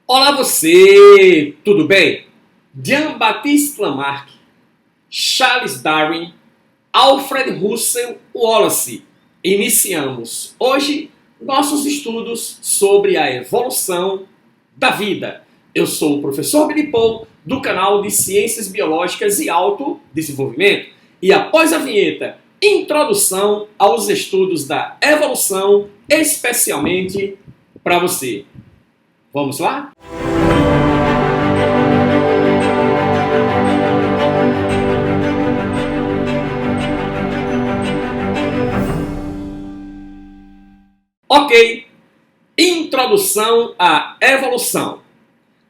Olá você, tudo bem? Jean-Baptiste Lamarck, Charles Darwin, Alfred Russel Wallace. Iniciamos hoje nossos estudos sobre a evolução da vida. Eu sou o professor Billy Paul, do canal de Ciências Biológicas e Autodesenvolvimento. E após a vinheta, introdução aos estudos da evolução, especialmente para você. Vamos lá? Ok, introdução à evolução.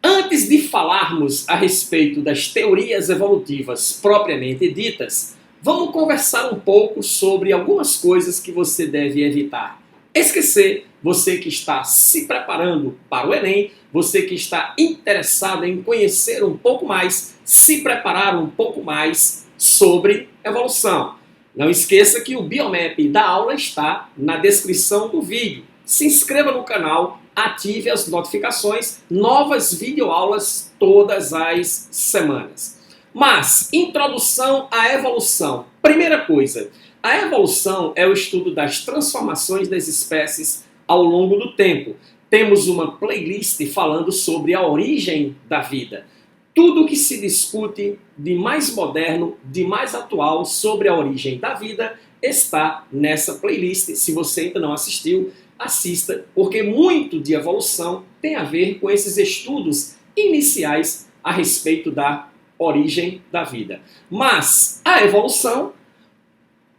Antes de falarmos a respeito das teorias evolutivas propriamente ditas, vamos conversar um pouco sobre algumas coisas que você deve evitar. Esquecer, você que está se preparando para o Enem, você que está interessado em conhecer um pouco mais, se preparar um pouco mais sobre evolução. Não esqueça que o Biomap da aula está na descrição do vídeo. Se inscreva no canal, ative as notificações, novas videoaulas todas as semanas. Mas, introdução à evolução. Primeira coisa, a evolução é o estudo das transformações das espécies ao longo do tempo. Temos uma playlist falando sobre a origem da vida. Tudo que se discute de mais moderno, de mais atual sobre a origem da vida está nessa playlist. Se você ainda não assistiu, assista, porque muito de evolução tem a ver com esses estudos iniciais a respeito da origem da vida. Mas a evolução,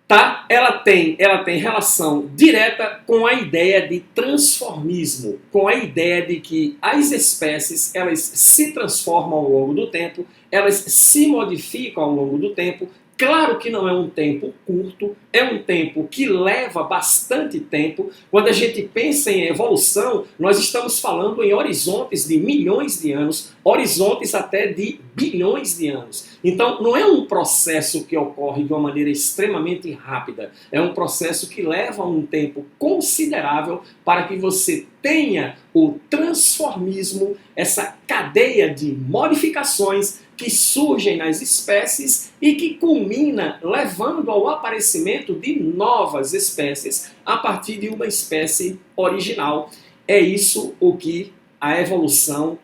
tá? Ela tem relação direta com a ideia de transformismo, com a ideia de que as espécies elas se transformam ao longo do tempo, elas se modificam ao longo do tempo. Claro que não é um tempo curto, é um tempo que leva bastante tempo. Quando a gente pensa em evolução, nós estamos falando em horizontes de milhões de anos, horizontes até de bilhões de anos. Então, não é um processo que ocorre de uma maneira extremamente rápida. É um processo que leva um tempo considerável para que você tenha o transformismo, essa cadeia de modificações que surgem nas espécies e que culmina levando ao aparecimento de novas espécies a partir de uma espécie original. É isso o que a evolução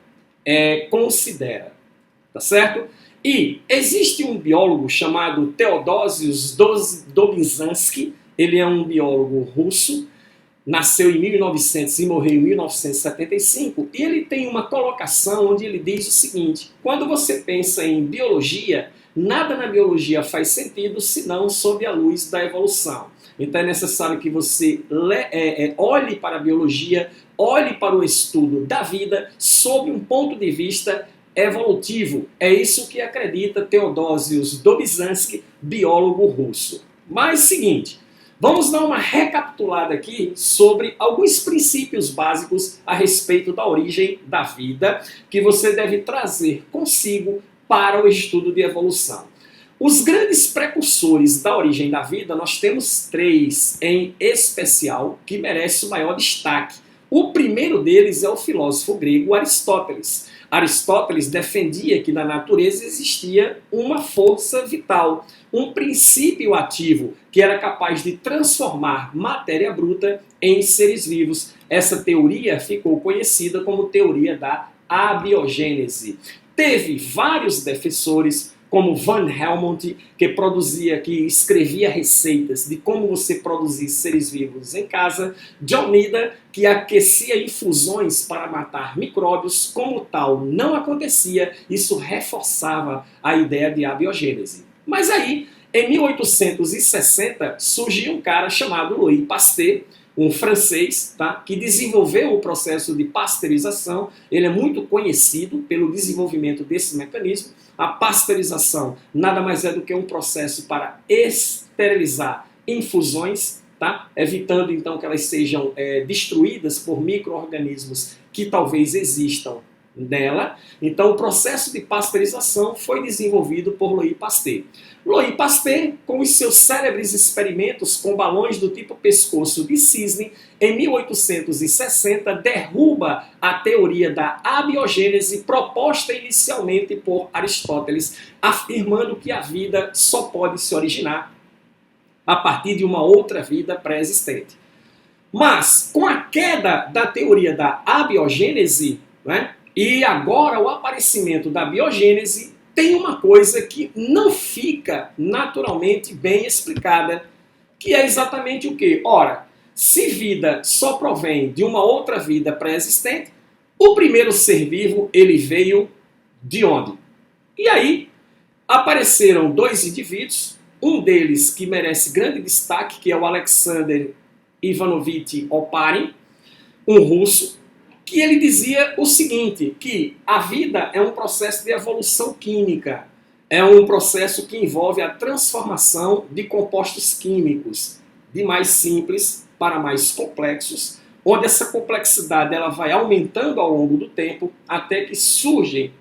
considera, tá certo? E existe um biólogo chamado Theodosius Dobzhansky, ele é um biólogo russo, nasceu em 1900 e morreu em 1975, e ele tem uma colocação onde ele diz o seguinte: quando você pensa em biologia, nada na biologia faz sentido senão sob a luz da evolução. Então é necessário que você olhe para a biologia, olhe para o estudo da vida sob um ponto de vista evolutivo. É isso que acredita Theodosius Dobzhansky, biólogo russo. Mas seguinte, vamos dar uma recapitulada aqui sobre alguns princípios básicos a respeito da origem da vida que você deve trazer consigo para o estudo de evolução. Os grandes precursores da origem da vida, nós temos três em especial que merecem o maior destaque. O primeiro deles é o filósofo grego Aristóteles. Aristóteles defendia que na natureza existia uma força vital, um princípio ativo que era capaz de transformar matéria bruta em seres vivos. Essa teoria ficou conhecida como teoria da abiogênese. Teve vários defensores, como Van Helmont, que escrevia receitas de como você produzir seres vivos em casa, John Nida, que aquecia infusões para matar micróbios, como tal não acontecia, isso reforçava a ideia de abiogênese. Mas aí, em 1860, surgiu um cara chamado Louis Pasteur, um francês, tá, que desenvolveu o processo de pasteurização. Ele é muito conhecido pelo desenvolvimento desse mecanismo. A pasteurização nada mais é do que um processo para esterilizar infusões, tá, evitando então que elas sejam destruídas por micro-organismos que talvez existam nela. Então, o processo de pasteurização foi desenvolvido por Louis Pasteur. Louis Pasteur, com os seus célebres experimentos com balões do tipo pescoço de cisne, em 1860 derruba a teoria da abiogênese proposta inicialmente por Aristóteles, afirmando que a vida só pode se originar a partir de uma outra vida pré-existente. Mas, com a queda da teoria da abiogênese, né, e agora o aparecimento da biogênese, tem uma coisa que não fica naturalmente bem explicada, que é exatamente o quê? Ora, se vida só provém de uma outra vida pré-existente, o primeiro ser vivo, ele veio de onde? E aí, apareceram dois indivíduos, um deles que merece grande destaque, que é o Alexander Ivanovich Oparin, um russo, que ele dizia o seguinte, que a vida é um processo de evolução química, é um processo que envolve a transformação de compostos químicos, de mais simples para mais complexos, onde essa complexidade ela vai aumentando ao longo do tempo, até que surgem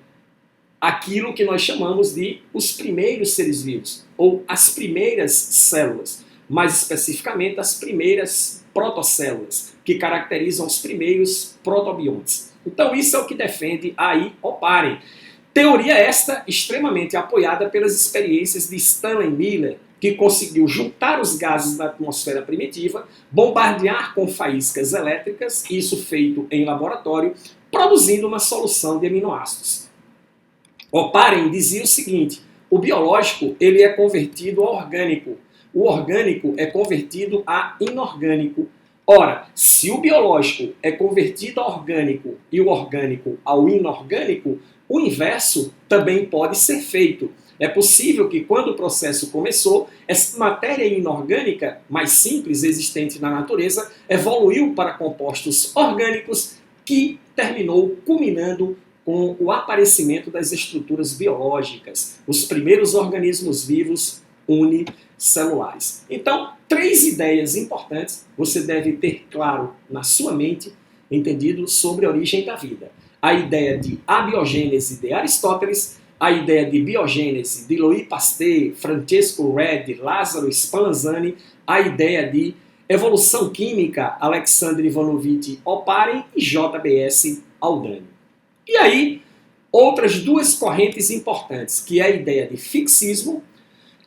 aquilo que nós chamamos de os primeiros seres vivos, ou as primeiras células, mais especificamente as primeiras protocélulas, que caracterizam os primeiros protobiontes. Então isso é o que defende aí Oparin. Teoria esta extremamente apoiada pelas experiências de Stanley Miller, que conseguiu juntar os gases da atmosfera primitiva, bombardear com faíscas elétricas, isso feito em laboratório, produzindo uma solução de aminoácidos. Oparin dizia o seguinte, o biológico ele é convertido ao orgânico, o orgânico é convertido a inorgânico. Ora, se o biológico é convertido a orgânico e o orgânico ao inorgânico, o inverso também pode ser feito. É possível que quando o processo começou, essa matéria inorgânica, mais simples, existente na natureza, evoluiu para compostos orgânicos que terminou culminando com o aparecimento das estruturas biológicas, os primeiros organismos vivos unicelulares. Então, 3 ideias importantes você deve ter claro na sua mente, entendido, sobre a origem da vida. A ideia de abiogênese de Aristóteles, a ideia de biogênese de Louis Pasteur, Francesco Redi, Lázaro Spallanzani, a ideia de evolução química, Alexander Ivanovich Oparin e JBS Aldani. E aí, outras 2 correntes importantes, que é a ideia de fixismo,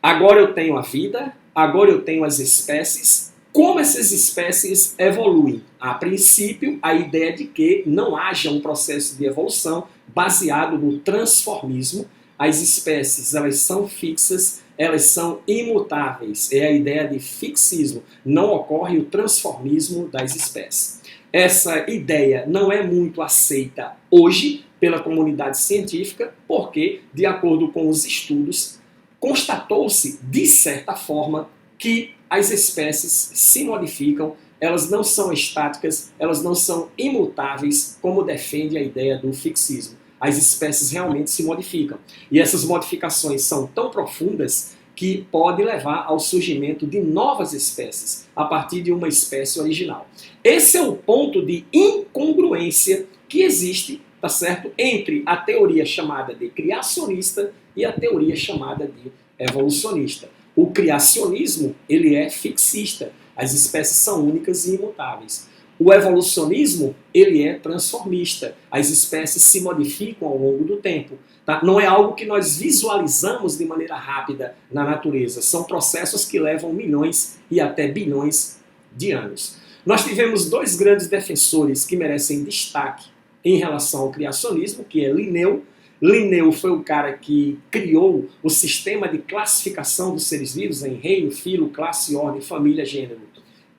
agora eu tenho a vida, agora eu tenho as espécies, como essas espécies evoluem. A princípio, a ideia de que não haja um processo de evolução baseado no transformismo, as espécies elas são fixas, elas são imutáveis, é a ideia de fixismo, não ocorre o transformismo das espécies. Essa ideia não é muito aceita hoje pela comunidade científica, porque, de acordo com os estudos, constatou-se, de certa forma, que as espécies se modificam, elas não são estáticas, elas não são imutáveis, como defende a ideia do fixismo. As espécies realmente se modificam. E essas modificações são tão profundas que pode levar ao surgimento de novas espécies, a partir de uma espécie original. Esse é o ponto de incongruência que existe, tá certo, entre a teoria chamada de criacionista e a teoria chamada de evolucionista. O criacionismo, ele é fixista, as espécies são únicas e imutáveis. O evolucionismo, ele é transformista, as espécies se modificam ao longo do tempo. Tá? Não é algo que nós visualizamos de maneira rápida na natureza, são processos que levam milhões e até bilhões de anos. Nós tivemos 2 grandes defensores que merecem destaque em relação ao criacionismo, que é Linneu. Linneu foi o cara que criou o sistema de classificação dos seres vivos em reino, filo, classe, ordem, família, gênero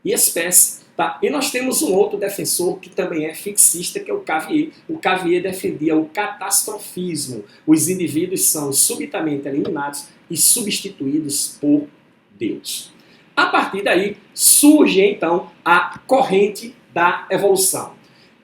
e espécie. Tá? E nós temos um outro defensor que também é fixista, que é o Cuvier. O Cuvier defendia o catastrofismo. Os indivíduos são subitamente eliminados e substituídos por Deus. A partir daí surge então a corrente da evolução.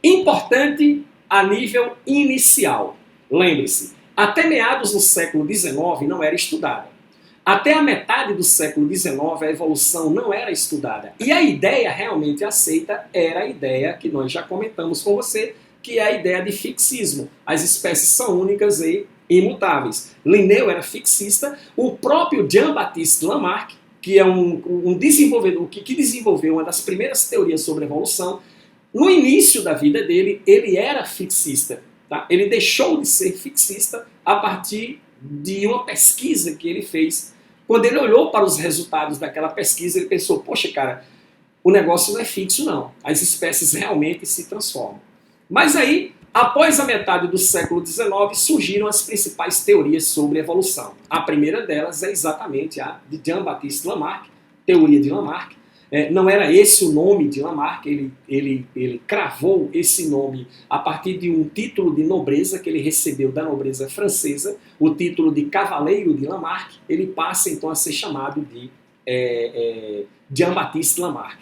Importante a nível inicial. Lembre-se, até meados do século XIX não era estudada. Até a metade do século XIX a evolução não era estudada. E a ideia realmente aceita era a ideia que nós já comentamos com você, que é a ideia de fixismo. As espécies são únicas e imutáveis. Linneu era fixista, o próprio Jean-Baptiste Lamarck, que é um desenvolvedor que desenvolveu uma das primeiras teorias sobre evolução, no início da vida dele, ele era fixista. Tá? Ele deixou de ser fixista a partir de uma pesquisa que ele fez. Quando ele olhou para os resultados daquela pesquisa, ele pensou, poxa, cara, o negócio não é fixo, não. As espécies realmente se transformam. Mas aí, após a metade do século XIX, surgiram as principais teorias sobre evolução. A primeira delas é exatamente a de Jean-Baptiste Lamarck, teoria de Lamarck. Não era esse o nome de Lamarck, ele cravou esse nome a partir de um título de nobreza que ele recebeu da nobreza francesa, o título de Cavaleiro de Lamarck. Ele passa então a ser chamado de Jean-Baptiste Lamarck.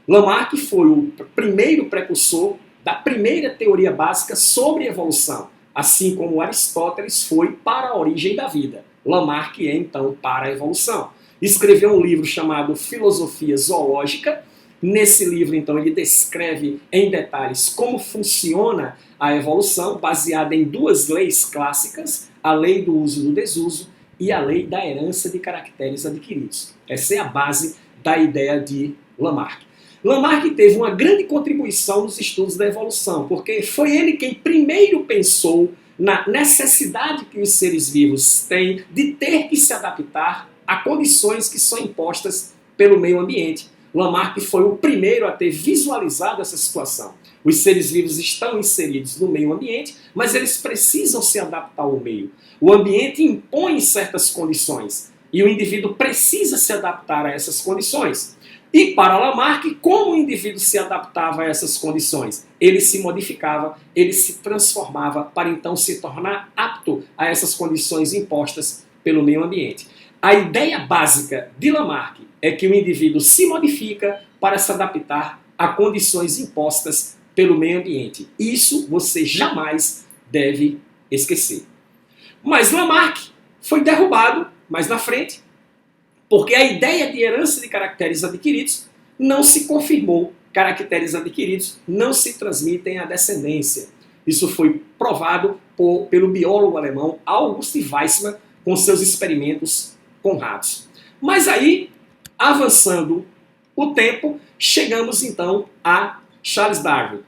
Lamarck foi o primeiro precursor da primeira teoria básica sobre evolução, assim como Aristóteles foi para a origem da vida. Lamarck é então para a evolução. Escreveu um livro chamado Filosofia Zoológica. Nesse livro, então, ele descreve em detalhes como funciona a evolução, baseada em duas leis clássicas, a lei do uso e do desuso e a lei da herança de caracteres adquiridos. Essa é a base da ideia de Lamarck. Lamarck teve uma grande contribuição nos estudos da evolução, porque foi ele quem primeiro pensou na necessidade que os seres vivos têm de ter que se adaptar a condições que são impostas pelo meio ambiente. Lamarck foi o primeiro a ter visualizado essa situação. Os seres vivos estão inseridos no meio ambiente, mas eles precisam se adaptar ao meio. O ambiente impõe certas condições e o indivíduo precisa se adaptar a essas condições. E para Lamarck, como o indivíduo se adaptava a essas condições? Ele se modificava, ele se transformava para então se tornar apto a essas condições impostas pelo meio ambiente. A ideia básica de Lamarck é que o indivíduo se modifica para se adaptar a condições impostas pelo meio ambiente. Isso você jamais deve esquecer. Mas Lamarck foi derrubado mais na frente, porque a ideia de herança de caracteres adquiridos não se confirmou. Caracteres adquiridos não se transmitem à descendência. Isso foi provado pelo biólogo alemão August Weismann com seus experimentos com ratos. Mas aí, avançando o tempo, chegamos então a Charles Darwin.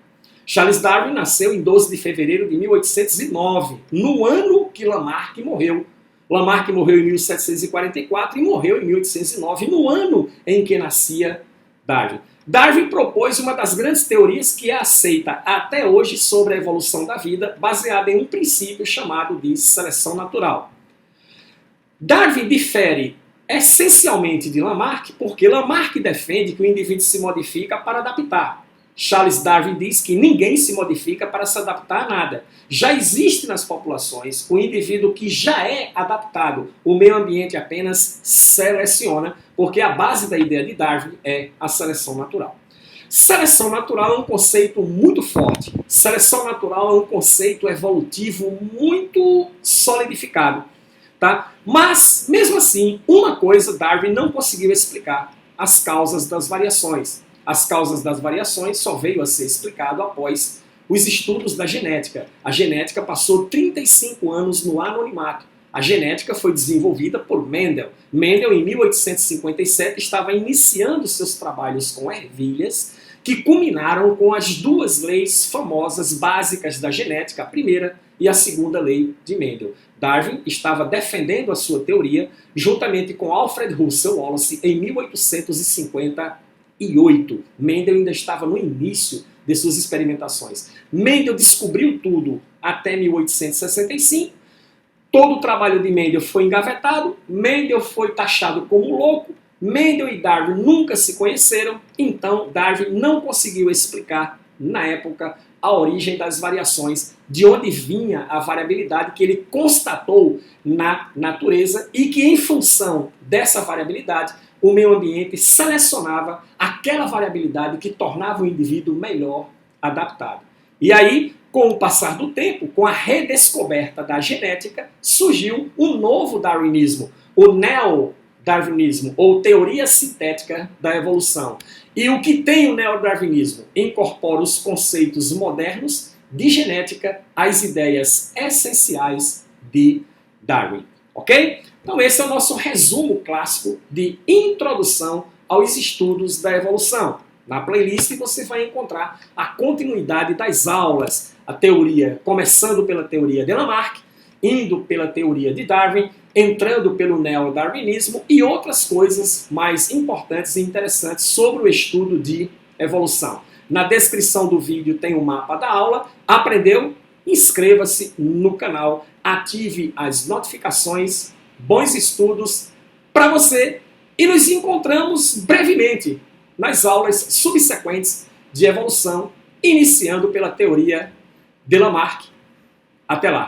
Charles Darwin nasceu em 12 de fevereiro de 1809, no ano que Lamarck morreu. Lamarck morreu em 1744 e morreu em 1809, no ano em que nascia Darwin. Darwin propôs uma das grandes teorias que é aceita até hoje sobre a evolução da vida, baseada em um princípio chamado de seleção natural. Darwin difere essencialmente de Lamarck, porque Lamarck defende que o indivíduo se modifica para adaptar. Charles Darwin diz que ninguém se modifica para se adaptar a nada. Já existe nas populações o indivíduo que já é adaptado. O meio ambiente apenas seleciona, porque a base da ideia de Darwin é a seleção natural. Seleção natural é um conceito muito forte. Seleção natural é um conceito evolutivo muito solidificado. Tá? Mas, mesmo assim, uma coisa Darwin não conseguiu explicar: as causas das variações. As causas das variações só veio a ser explicado após os estudos da genética. A genética passou 35 anos no anonimato. A genética foi desenvolvida por Mendel. Mendel, em 1857, estava iniciando seus trabalhos com ervilhas, que culminaram com as duas leis famosas básicas da genética, a primeira e a segunda lei de Mendel. Darwin estava defendendo a sua teoria juntamente com Alfred Russel Wallace em 1858. Mendel ainda estava no início de suas experimentações. Mendel descobriu tudo até 1865. Todo o trabalho de Mendel foi engavetado. Mendel foi taxado como louco. Mendel e Darwin nunca se conheceram. Então Darwin não conseguiu explicar, na época, a origem das variações, de onde vinha a variabilidade que ele constatou na natureza e que, em função dessa variabilidade, o meio ambiente selecionava aquela variabilidade que tornava o indivíduo melhor adaptado. E aí, com o passar do tempo, com a redescoberta da genética, surgiu um novo darwinismo, o neo-darwinismo, ou teoria sintética da evolução. E o que tem o neo-darwinismo? Incorpora os conceitos modernos de genética às ideias essenciais de Darwin. Ok? Então esse é o nosso resumo clássico de introdução aos estudos da evolução. Na playlist você vai encontrar a continuidade das aulas, a teoria, começando pela teoria de Lamarck, indo pela teoria de Darwin, entrando pelo neodarwinismo e outras coisas mais importantes e interessantes sobre o estudo de evolução. Na descrição do vídeo tem o mapa da aula. Aprendeu? Inscreva-se no canal, ative as notificações, bons estudos para você e nos encontramos brevemente nas aulas subsequentes de evolução, iniciando pela teoria de Lamarck. Até lá!